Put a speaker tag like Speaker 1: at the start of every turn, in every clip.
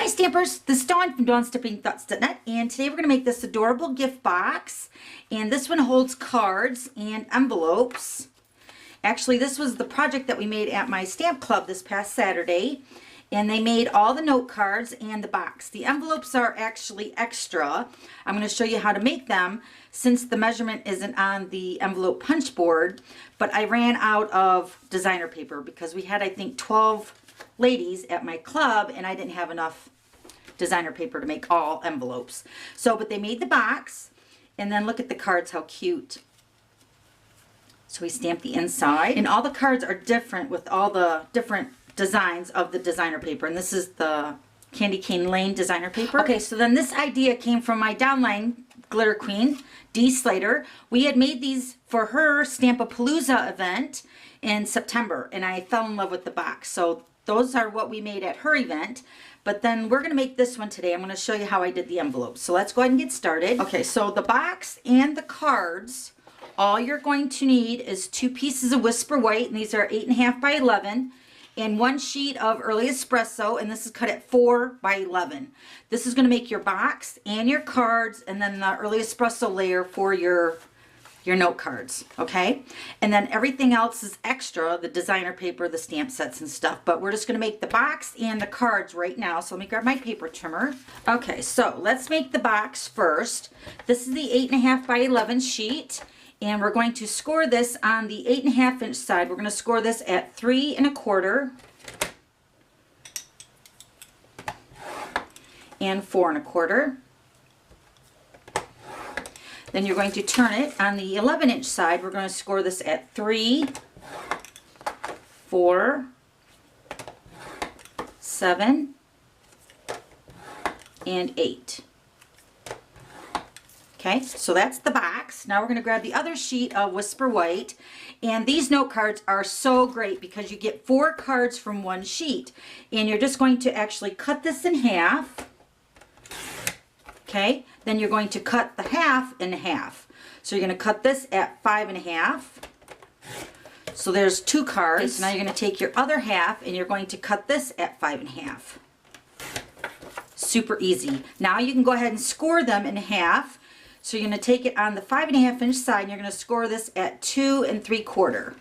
Speaker 1: Hi Stampers, this is Dawn from DawnStampingThoughts.net, and today we're going to make this adorable gift box. And this one holds cards and envelopes. Actually, this was the project that we made at my stamp club this past Saturday. And they made all the note cards and the box. The envelopes are actually extra. I'm going to show you how to make them since the measurement isn't on the envelope punch board. But I ran out of designer paper because we had, I think, 12 ladies at my club and I didn't have enough designer paper to make all envelopes. But they made the box, and then look at the cards, how cute. So we stamped the inside, and all the cards are different with all the different designs of the designer paper, and this is the Candy Cane Lane designer paper. Okay, so then this idea came from my downline glitter queen, Dee Slater. We had made these for her Stampapalooza event in September, and I fell in love with the box. So those are what we made at her event. But then we're going to make this one today. I'm going to show you how I did the envelopes. So let's go ahead and get started. Okay, so the box and the cards, all you're going to need is 2 pieces of Whisper White, and these are 8.5 by 11, and 1 sheet of Early Espresso, and this is cut at 4 by 11. This is going to make your box and your cards, and then the Early Espresso layer for your note cards, okay? And then everything else is extra, the designer paper, the stamp sets and stuff, but we're just gonna make the box and the cards right now. So let me grab my paper trimmer. Okay, so let's make the box first. This is the 8.5 by 11 sheet, and we're going to score this on the 8.5 inch side. We're gonna score this at 3 1/4 and 4 1/4. Then you're going to turn it on the 11 inch side. We're going to score this at 3, 4, 7, and 8. Okay, so that's the box. Now we're going to grab the other sheet of Whisper White. And these note cards are so great because you get 4 cards from 1 sheet. And you're just going to actually cut this in half. Okay, then you're going to cut the half in half. So you're going to cut this at 5 1/2. So there's 2 cards. Okay, so now you're going to take your other half and you're going to cut this at 5 1/2. Super easy. Now you can go ahead and score them in half. So you're going to take it on the 5 1/2 inch side and you're going to score this at 2 3/4.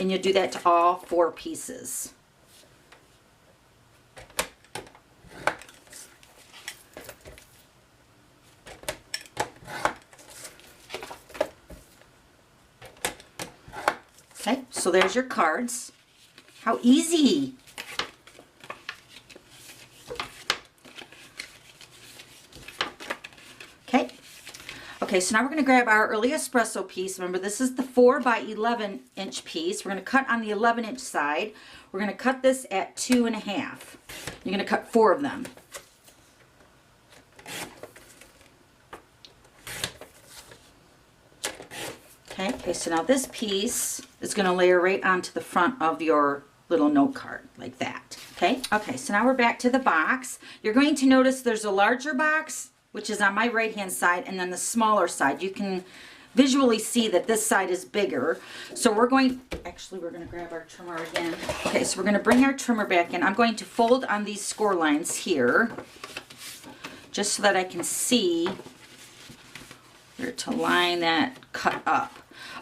Speaker 1: And you'll do that to all 4 pieces. Okay, so there's your cards. How easy. Okay, so now we're going to grab our Early Espresso piece. Remember, this is the 4 by 11 inch piece. We're going to cut on the 11 inch side. We're going to cut this at 2 1/2. You're going to cut 4 of them. Okay, so now this piece is going to layer right onto the front of your little note card, like that. Okay, so now we're back to the box. You're going to notice there's a larger box, which is on my right-hand side, and then the smaller side. You can visually see that this side is bigger. So we're going to grab our trimmer again. Okay, so we're going to bring our trimmer back in. I'm going to fold on these score lines here, just so that I can see where to line that cut up.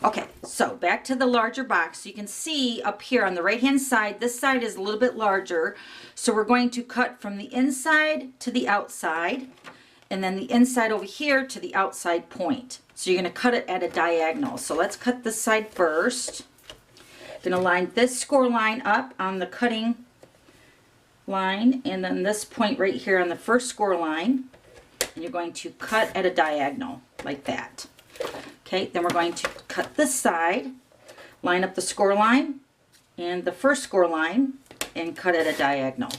Speaker 1: Okay, so back to the larger box. You can see up here on the right hand side, this side is a little bit larger. So we're going to cut from the inside to the outside, and then the inside over here to the outside point. So you're going to cut it at a diagonal. So let's cut this side first. Going to line this score line up on the cutting line, and then this point right here on the first score line. And you're going to cut at a diagonal like that. Okay, then we're going to cut this side, line up the score line and the first score line, and cut at a diagonal.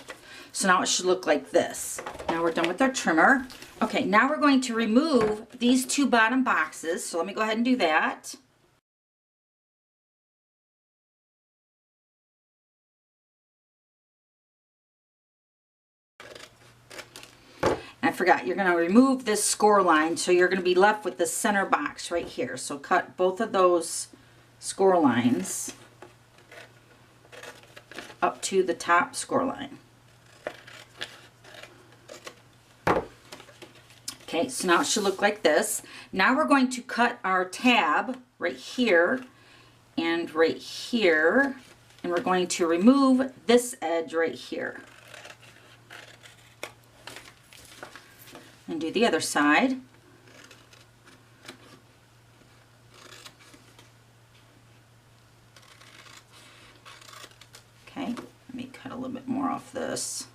Speaker 1: So now it should look like this. Now we're done with our trimmer. Okay, now we're going to remove these 2 bottom boxes. So let me go ahead and do that. I forgot, you're going to remove this score line, so you're going to be left with the center box right here. So cut both of those score lines up to the top score line. Okay, so now it should look like this. Now we're going to cut our tab right here and right here, and we're going to remove this edge right here. And do the other side. Okay, let me cut a little bit more off this.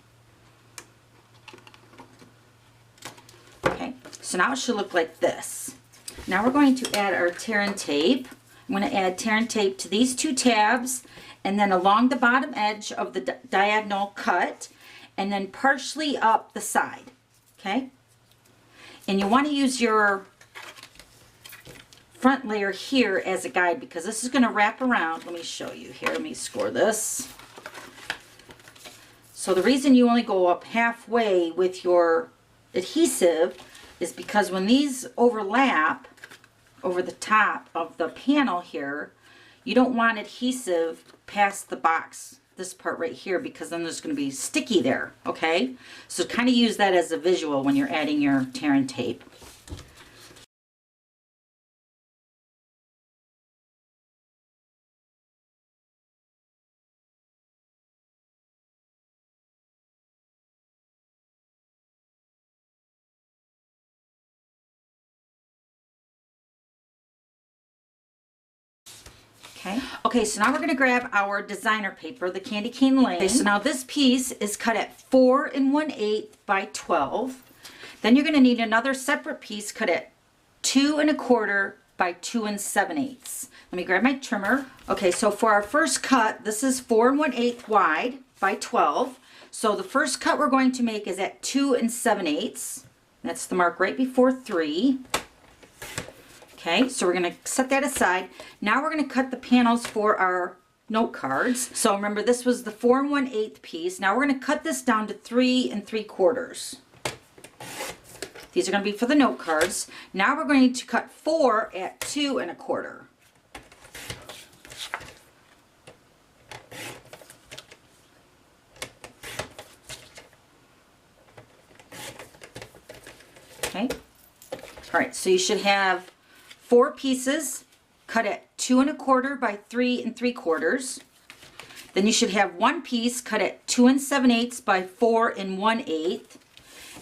Speaker 1: Okay, so now it should look like this. Now we're going to add our tear and tape. I'm going to add tear and tape to these two tabs, and then along the bottom edge of the diagonal cut, and then partially up the side. Okay, and you want to use your front layer here as a guide because this is going to wrap around. Let me show you here. Let me score this. So the reason you only go up halfway with your adhesive is because when these overlap over the top of the panel here, you don't want adhesive past the box, this part right here, because then there's going to be sticky there. Okay, so kind of use that as a visual when you're adding your tear and tape. Okay, so now we're going to grab our designer paper, the candy cane lane. Okay, so now this piece is cut at 4 1/8 by 12. Then you're going to need another separate piece cut at 2 1/4 by 2 7/8. Let me grab my trimmer. Okay, so for our first cut, this is 4 1/8 wide by 12. So the first cut we're going to make is at 2 7/8. That's the mark right before 3. Okay, so we're going to set that aside. Now we're going to cut the panels for our note cards. So remember, this was the 4 1/8 piece. Now we're going to cut this down to 3 3/4. These are going to be for the note cards. Now we're going to cut 4 at 2 1/4. Okay. All right, so you should have 4 pieces cut at 2 1/4 by 3 3/4. Then you should have 1 piece cut at 2 7/8 by 4 1/8,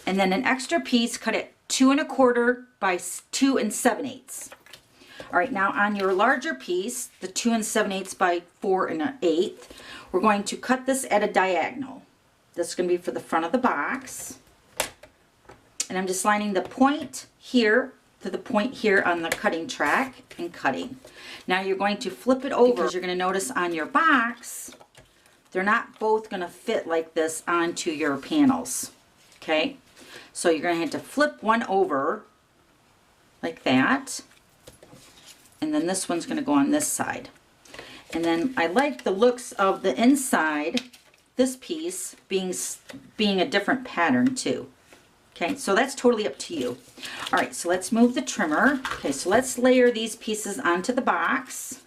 Speaker 1: and then an extra piece cut at 2 1/4 by 2 7/8. All right, now on your larger piece, the 2 7/8 by 4 1/8, we're going to cut this at a diagonal. This is going to be for the front of the box, and I'm just lining the point here to the point here on the cutting track and cutting. Now you're going to flip it over because you're going to notice on your box, they're not both going to fit like this onto your panels. Okay, so you're going to have to flip one over like that, and then this one's going to go on this side. And then I like the looks of the inside, this piece being a different pattern too. Okay, so that's totally up to you. All right, so let's move the trimmer. Okay, so let's layer these pieces onto the box.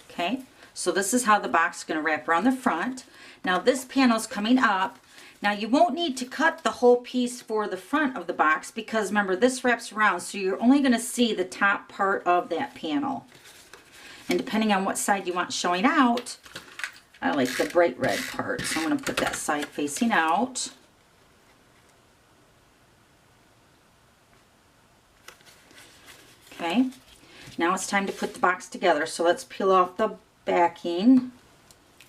Speaker 1: Okay, so this is how the box is going to wrap around the front. Now this panel's coming up. Now you won't need to cut the whole piece for the front of the box because remember, this wraps around, so you're only going to see the top part of that panel. And depending on what side you want showing out, I like the bright red part, so I'm going to put that side facing out. Okay, now it's time to put the box together, so let's peel off the backing.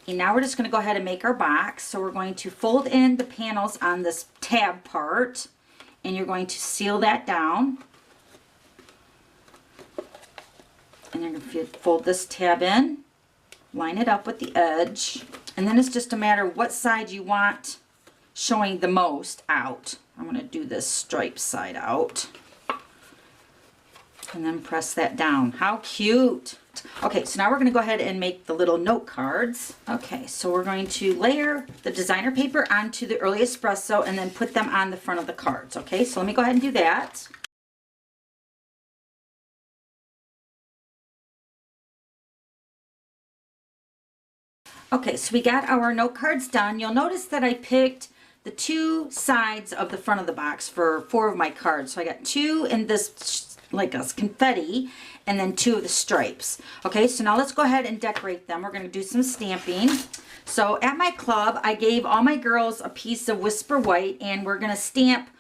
Speaker 1: And now we're just going to go ahead and make our box. So we're going to fold in the panels on this tab part, and you're going to seal that down. And you're going to fold this tab in, line it up with the edge, and then it's just a matter of what side you want showing the most out. I'm going to do this stripe side out. And then press that down. How cute. Okay, so now we're going to go ahead and make the little note cards. Okay, so we're going to layer the designer paper onto the early espresso and then put them on the front of the cards. Okay, so let me go ahead and do that. Okay, so we got our note cards done. You'll notice that I picked the two sides of the front of the box for 4 of my cards. So I got 2 in this like a confetti, and then 2 of the stripes. Okay, so now let's go ahead and decorate them. We're going to do some stamping. So at my club, I gave all my girls a piece of Whisper White, and we're going to stamp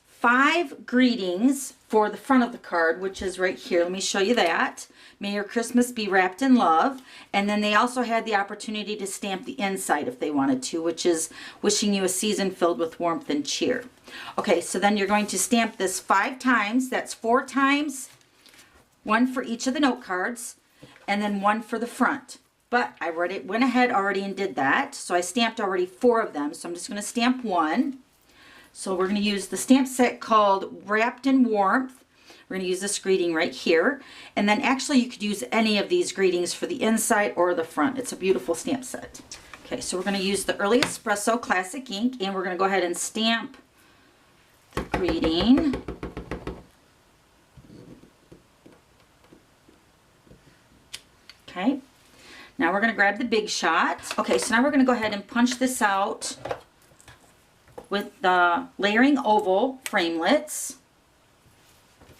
Speaker 1: 5 greetings for the front of the card, which is right here. Let me show you that. May your Christmas be wrapped in love. And then they also had the opportunity to stamp the inside if they wanted to, which is wishing you a season filled with warmth and cheer. Okay, so then you're going to stamp this 5 times. That's 4 times, 1 for each of the note cards, and then 1 for the front. But I went ahead already and did that. So I stamped already 4 of them. So I'm just going to stamp 1. So we're going to use the stamp set called Wrapped in Warmth. We're going to use this greeting right here. And then actually you could use any of these greetings for the inside or the front. It's a beautiful stamp set. Okay, so we're going to use the Early Espresso Classic ink, and we're going to go ahead and stamp the greeting. Okay, now we're going to grab the Big Shot. Okay, so now we're going to go ahead and punch this out with the layering oval framelits.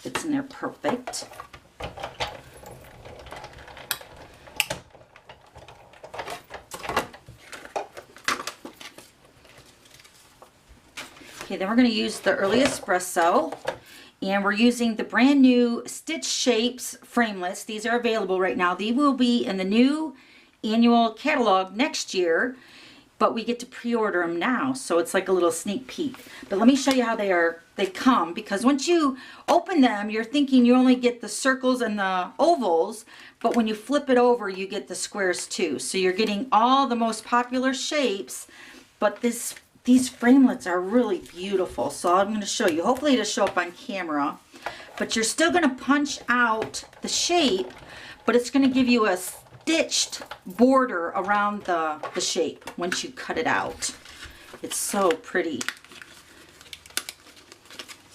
Speaker 1: It's in there perfect. Okay, then we're going to use the Early Espresso, and we're using the brand new Stitch Shapes Framelits. These are available right now. They will be in the new annual catalog next year, but we get to pre-order them now, so it's like a little sneak peek. But let me show you how they come, because once you open them, you're thinking you only get the circles and the ovals, but when you flip it over, you get the squares too. So you're getting all the most popular shapes, but these framelits are really beautiful. So I'm going to show you. Hopefully it'll show up on camera, but you're still going to punch out the shape, but it's going to give you a stitched border around the shape once you cut it out. It's so pretty.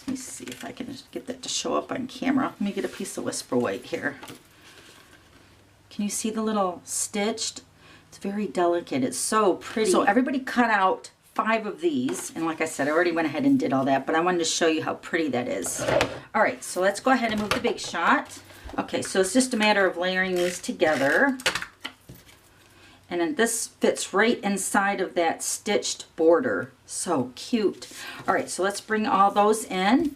Speaker 1: Let me see if I can get that to show up on camera. Let me get a piece of Whisper White here. Can you see the little stitched? It's very delicate. It's so pretty. So everybody cut out 5 of these, and like I said, I already went ahead and did all that, but I wanted to show you how pretty that is. All right, so let's go ahead and move the Big Shot. Okay, so it's just a matter of layering these together. And then this fits right inside of that stitched border. So cute. All right, so let's bring all those in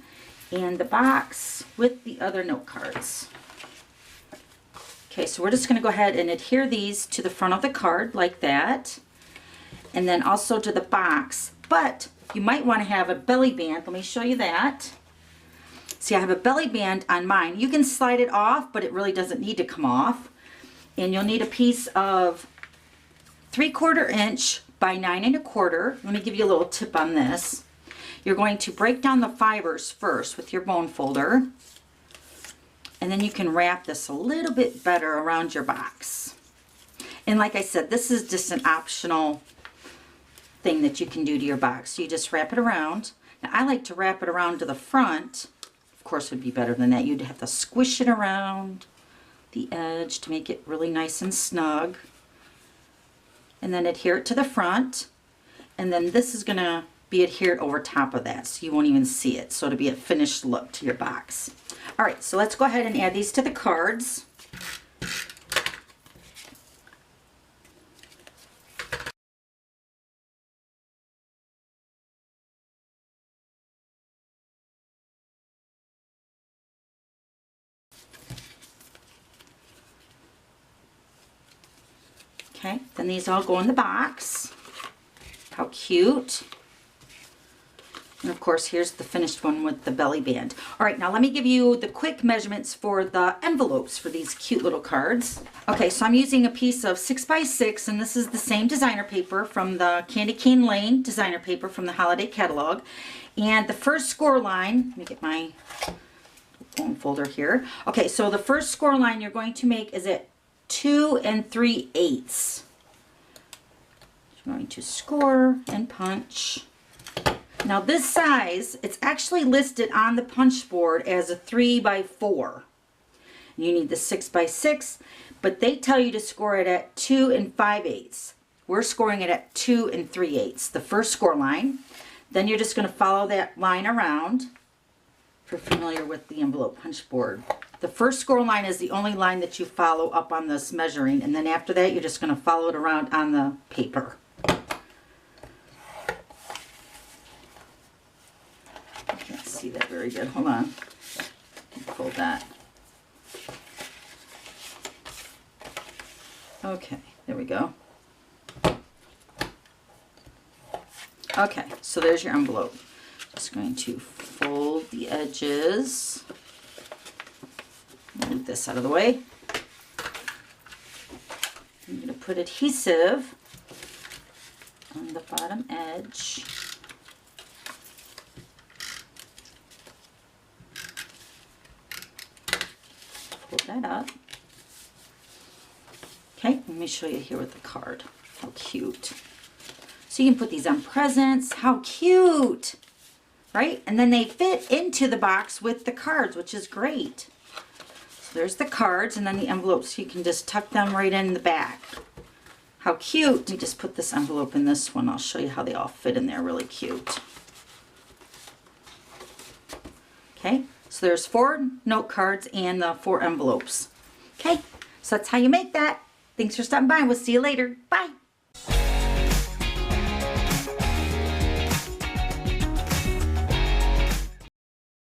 Speaker 1: the box with the other note cards. Okay, so we're just going to go ahead and adhere these to the front of the card like that. And then also to the box. But you might want to have a belly band. Let me show you that. See, I have a belly band on mine. You can slide it off, but it really doesn't need to come off. And you'll need a piece of 3/4 inch by 9 1/4. Let me give you a little tip on this. You're going to break down the fibers first with your bone folder. And then you can wrap this a little bit better around your box. And like I said, this is just an optional thing that you can do to your box. So you just wrap it around. Now I like to wrap it around to the front. Of course, it would be better than that. You'd have to squish it around the edge to make it really nice and snug. And then adhere it to the front. And then this is going to be adhered over top of that, so you won't even see it. So it'll be a finished look to your box. All right, so let's go ahead and add these to the cards. Okay, then these all go in the box. How cute. And of course, here's the finished one with the belly band. All right, now let me give you the quick measurements for the envelopes for these cute little cards. Okay, so I'm using a piece of 6x6, and this is the same designer paper from the Candy Cane Lane designer paper from the holiday catalog. And the first score line, let me get my bone folder here. Okay, so the first score line you're going to make is at 2 3/8. You're going to score and punch. Now this size, it's actually listed on the punch board as a 3x4. You need the 6x6, but they tell you to score it at 2 5/8. We're scoring it at 2 3/8, the first score line. Then you're just going to follow that line around. If you're familiar with the envelope punch board, the first score line is the only line that you follow up on this measuring, and then after that you're just going to follow it around on the paper. I can't see that very good. Hold on. Fold that. Okay, there we go. Okay, so there's your envelope. Just going to fold the edges. Move this out of the way. I'm going to put adhesive on the bottom edge. Fold that up. Okay, let me show you here with the card. How cute. So you can put these on presents. How cute, right? And then they fit into the box with the cards, which is great. So there's the cards and then the envelopes. You can just tuck them right in the back. How cute. Let me just put this envelope in this one. I'll show you how they all fit in there. Really cute. Okay, so there's 4 note cards and the 4 envelopes. Okay, so that's how you make that. Thanks for stopping by. We'll see you later. Bye.